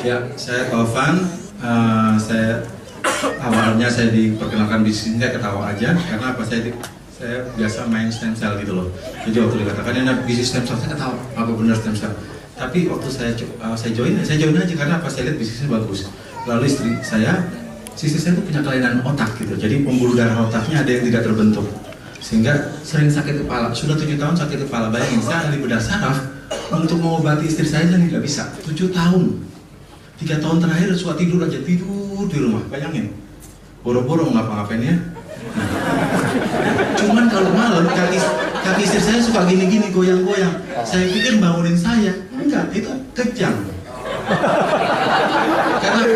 Ya, saya Taufan. Awalnya saya diperkenalkan bisnisnya ketawa aja karena apa, saya biasa main stem cell gitu loh. Jadi waktu dikatakan ini bisnis stem cell, saya ketawa apa benar stem cell. Tapi waktu saya join aja karena apa, saya lihat bisnisnya bagus. Lalu istri saya tuh punya kelainan otak gitu. Jadi pembuluh darah otaknya ada yang tidak terbentuk, sehingga sering sakit kepala. Sudah 7 tahun sakit kepala. Bayangin, saya ahli bedah saraf untuk mengobati istri saya dan tidak bisa. 7 tahun. 3 tahun terakhir suka tidur di rumah, bayangin. Boro-boro ngapa-ngapain ya. Nah, cuman kalau malam kaki istri saya suka gini-gini, goyang-goyang. Saya pikir bangunin saya, enggak, itu kejang.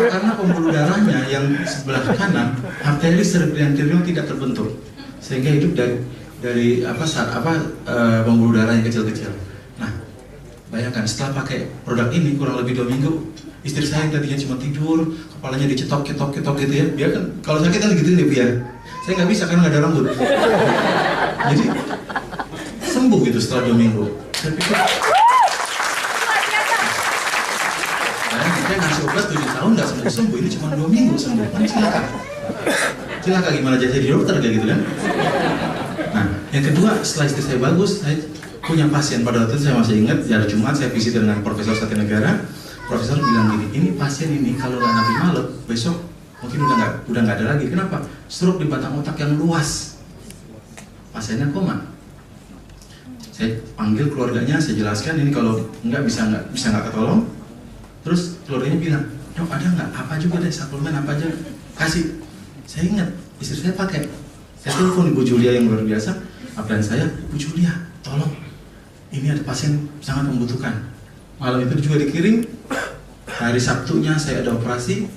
Karena pembuluh darahnya yang sebelah kanan, arteri cerebral tidak terbentuk, sehingga hidup dari pembuluh darah yang kecil-kecil. Nah, bayangkan setelah pakai produk ini kurang lebih 2 minggu, istri saya yang tadinya cuma tidur, kepalanya dicetok gitu ya. Dia kan kalau sakit kan gitu nih biar. Saya nggak bisa karena nggak ada rambut. Jadi sembuh gitu setelah 2 minggu. Saya pikir, saya ngasih obat 7 tahun nggak sembuh. Ini cuma 2 minggu sembuh. Kan silakan gimana jadi dokter kayak gitu kan. Nah, yang kedua, setelah istri saya bagus, saya punya pasien. Pada waktu itu saya masih ingat, hari Jumat saya visit dengan Profesor Satinegara. Profesor bilang gini, ini pasien ini kalau nggak nabi malam, besok mungkin udah nggak ada lagi. Kenapa? Stroke di batang otak yang luas. Pasiennya koma. Saya panggil keluarganya, saya jelaskan ini kalau nggak bisa nggak ketolong. Terus keluarganya bilang, dok ada nggak? Apa juga deh, suplemen apa aja kasih. Saya ingat, istri saya pakai. Saya telepon Ibu Julia yang luar biasa. Apaan saya, Bu Julia, tolong. Ini ada pasien sangat membutuhkan. Malam itu juga dikirim. Hari Sabtunya saya ada operasi.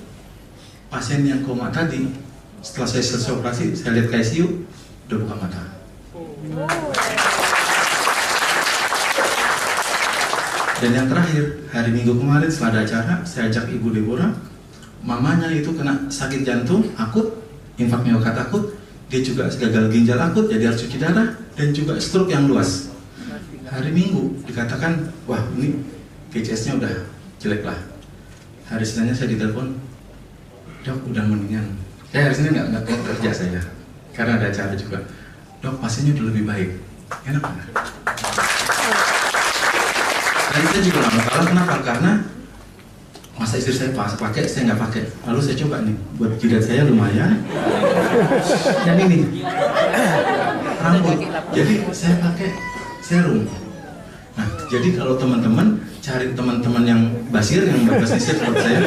Pasien yang koma tadi, setelah saya selesai operasi, saya lihat ke ICU, udah buka mata. Dan yang terakhir, hari Minggu kemarin setelah ada acara, saya ajak Ibu Deborah. Mamanya itu kena sakit jantung akut, infak miokard akut. Dia juga gagal ginjal akut, jadi harus cuci darah, dan juga stroke yang luas. Hari Minggu dikatakan, wah ini PCS-nya udah jelek lah. Hari Seninnya saya ditelepon, dok udah mendingan. Hari Senin nggak kerja saya, karena ada acara juga. Dok pasiennya udah lebih baik. Enak nggak? Dan saya juga nggak masalah, kenapa? Karena masa istri saya pakai, saya nggak pakai. Lalu saya coba nih, buat jidat saya lumayan. Dan ini rambut. Jadi saya pakai serum. Nah, jadi kalau teman-teman cari teman-teman yang basir, yang berbasisir seperti saya.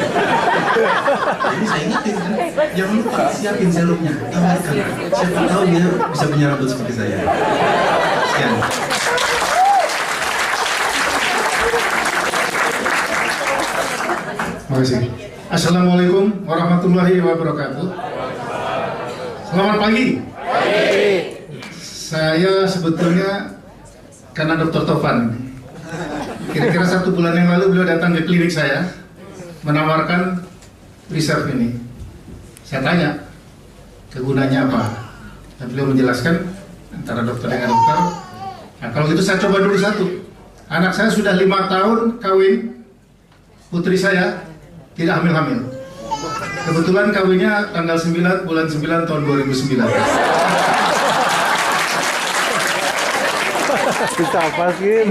Jadi saya ingetin kan, jangan lupa siapin serumnya, tawarkan. Siapa tahu dia bisa punya rambut seperti saya. Sekian. Terima kasih. Assalamualaikum warahmatullahi wabarakatuh. Selamat pagi. Saya sebetulnya karena Dr. Taufan. Kira-kira 1 bulan yang lalu beliau datang ke klinik saya menawarkan reserve ini. Saya tanya kegunaannya apa, dan beliau menjelaskan antara dokter dengan dokter. Nah, kalau gitu saya coba dulu satu. Anak saya sudah 5 tahun kawin, putri saya tidak hamil-hamil. Kebetulan kawinnya tanggal 9 bulan 9 tahun 2009. Kita apa sih?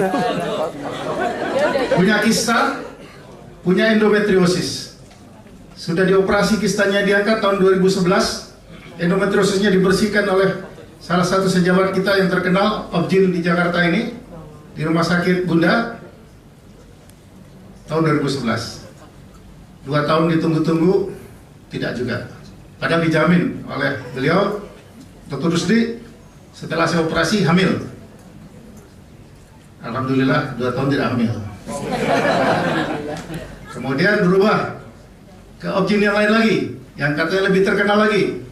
Punya kista, punya endometriosis. Sudah dioperasi, kistanya diangkat tahun 2011. Endometriosisnya dibersihkan oleh salah satu sejawat kita yang terkenal, Objin di Jakarta ini, di Rumah Sakit Bunda, tahun 2011. 2 tahun ditunggu-tunggu, tidak juga. Padahal dijamin oleh beliau, Dr. Rusdi, setelah saya operasi hamil. Alhamdulillah 2 tahun tidak hamil. Kemudian berubah ke Objin yang lain lagi, yang katanya lebih terkenal lagi,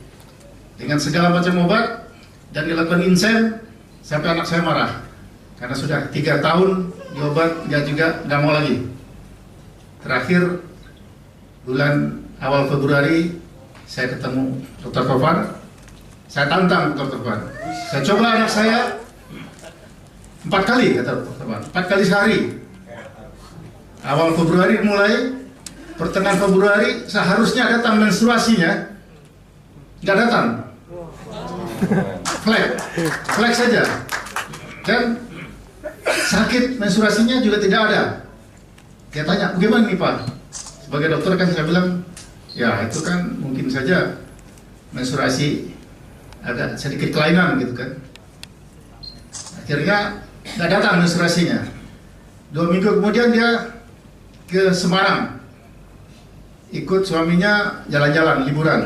dengan segala macam obat, dan dilakukan insen sampai anak saya marah karena sudah 3 tahun diobat, dia juga nggak mau lagi. Terakhir bulan awal Februari saya ketemu Dr. Taufan. Saya tantang Dr. Taufan. Saya coba anak saya 4 kali, kata Dr. Taufan, 4 kali sehari. Awal Februari mulai, pertengahan Februari seharusnya datang menstruasinya, nggak datang. Flag saja. Dan sakit menstruasinya juga tidak ada. Dia tanya, gimana nih Pak? Sebagai dokter kan saya bilang, ya itu kan mungkin saja menstruasi ada sedikit kelainan gitu kan. Akhirnya nggak datang menstruasinya. 2 minggu kemudian dia ke Semarang, ikut suaminya jalan-jalan liburan.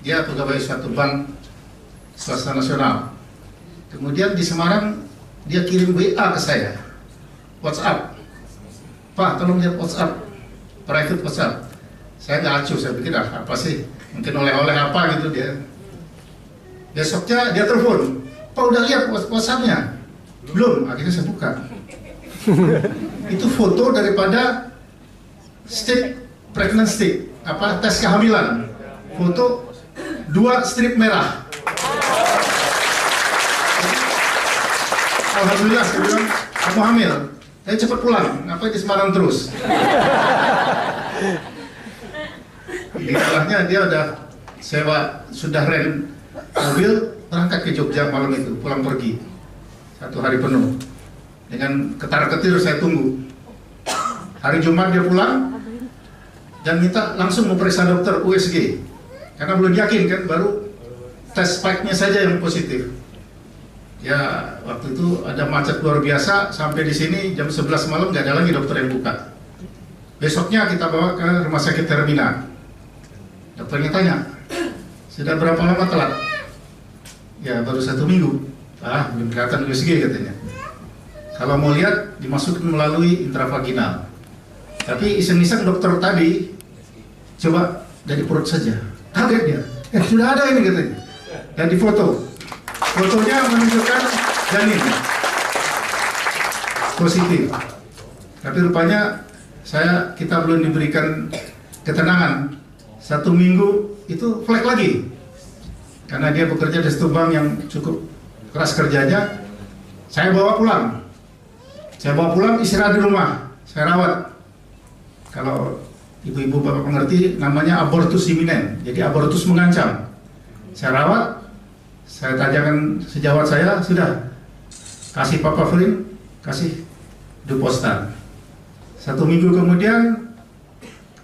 Dia pegawai suatu bank swasta nasional. Kemudian di Semarang dia kirim WA ke saya, WhatsApp. Pak, tolong lihat WhatsApp, private WhatsApp. Saya nggak acuh, saya pikir apa sih, mungkin oleh-oleh apa gitu dia. Besoknya dia telepon, Pak udah lihat WhatsAppnya? Belum, akhirnya saya buka. Itu foto daripada pregnancy, tes kehamilan. Foto 2 strip merah. Alhamdulillah, saya bilang, kamu hamil. Saya cepat pulang, ngapain di Semarang terus? Di salahnya dia udah sewa, sudah rent mobil, berangkat ke Jogja malam itu, pulang pergi. 1 hari penuh. Dengan ketar-ketir saya tunggu. Hari Jumat dia pulang, dan minta langsung memeriksa dokter USG. Karena belum yakin kan, baru tes spike-nya saja yang positif. Ya, waktu itu ada macet luar biasa, sampai di sini jam 11 malam nggak ada lagi dokter yang buka. Besoknya kita bawa ke rumah sakit Termina. Dokternya tanya, sudah berapa lama telat? Ya, baru 1 minggu. Belum kelihatan USG katanya. Kalau mau lihat, dimasukkan melalui intravaginal. Tapi iseng-iseng dokter tadi, coba dari perut saja. Kaget dia, sudah ada ini katanya. Dan di foto. Fotonya menunjukkan janin positif, tapi rupanya kita belum diberikan ketenangan. 1 minggu itu flek lagi, karena dia bekerja di satu bank yang cukup keras kerjanya. Saya bawa pulang, istirahat di rumah, saya rawat. Kalau ibu-ibu bapak mengerti, namanya abortus imminent, jadi abortus mengancam. Saya rawat. Saya tanyakan sejawat saya, sudah kasih papaverin, kasih dupostan. 1 minggu kemudian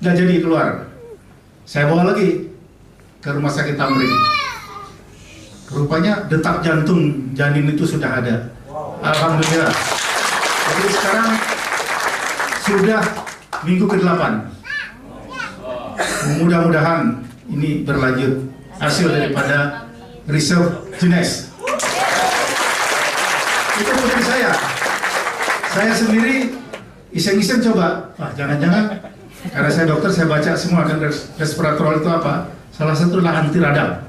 nggak jadi keluar. Saya bawa lagi ke rumah sakit Tamrin. Rupanya detak jantung janin itu sudah ada. Alhamdulillah. Jadi sekarang sudah minggu ke-8. Mudah-mudahan ini berlanjut hasil daripada reserve jenis. Itu putri saya. Saya sendiri iseng-iseng coba. Jangan-jangan karena saya dokter, saya baca semua kan resveratrol itu apa? Salah satu adalah anti radang.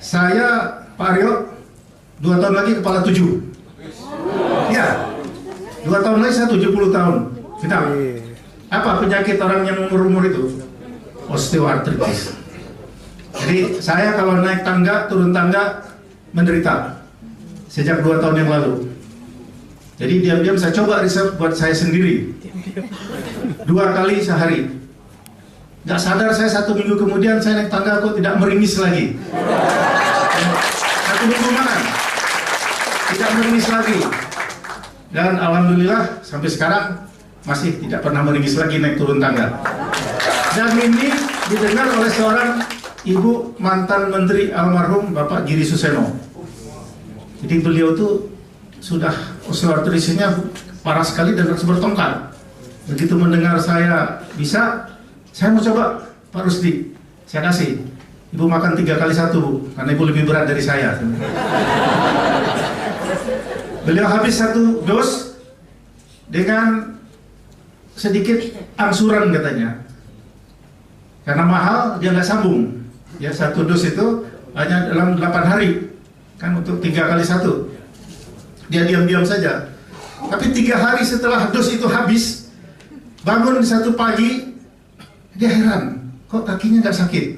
Saya Pak Aryo 2 tahun lagi kepala 7. Ya, 2 tahun lagi saya 70 tahun. Final. Apa penyakit orang yang umur-umur itu? Osteoartritis. Jadi saya kalau naik tangga, turun tangga menderita sejak 2 tahun yang lalu. Jadi diam-diam saya coba riset buat saya sendiri 2 kali sehari. Gak sadar saya 1 minggu kemudian saya naik tangga kok tidak meringis lagi. 1 minggu mana? Tidak meringis lagi. Dan alhamdulillah sampai sekarang masih tidak pernah meringis lagi naik turun tangga. Dan ini didengar oleh seorang ibu mantan menteri almarhum Bapak Giri Suseno. Jadi beliau tuh sudah osteoartrisnya parah sekali dan harus bertongkat. Begitu mendengar saya bisa, saya mau coba Pak Rusdi, saya kasih. Ibu makan 3 kali 1 karena ibu lebih berat dari saya. Beliau habis 1 dos dengan sedikit angsuran katanya. Karena mahal dia nggak sambung. Ya 1 dos itu hanya dalam 8 hari kan untuk 3 kali 1. Dia diam-diam saja. Tapi 3 hari setelah dos itu habis, bangun 1 pagi, dia heran, kok kakinya nggak sakit.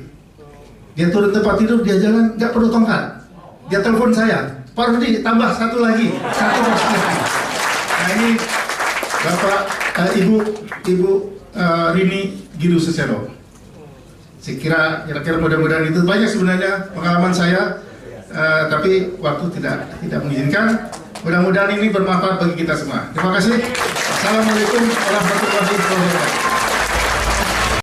Dia turun tempat tidur, dia jalan nggak perlu tongkat. Dia telepon saya, Pak Rudi tambah 1 lagi, 1 dos lagi. Nah ini Bapak, Ibu Rini Giru Suseno. Saya kira mudah-mudahan itu banyak sebenarnya pengalaman saya, tapi waktu tidak mengizinkan. Mudah-mudahan ini bermanfaat bagi kita semua. Terima kasih. Assalamualaikum warahmatullahi wabarakatuh.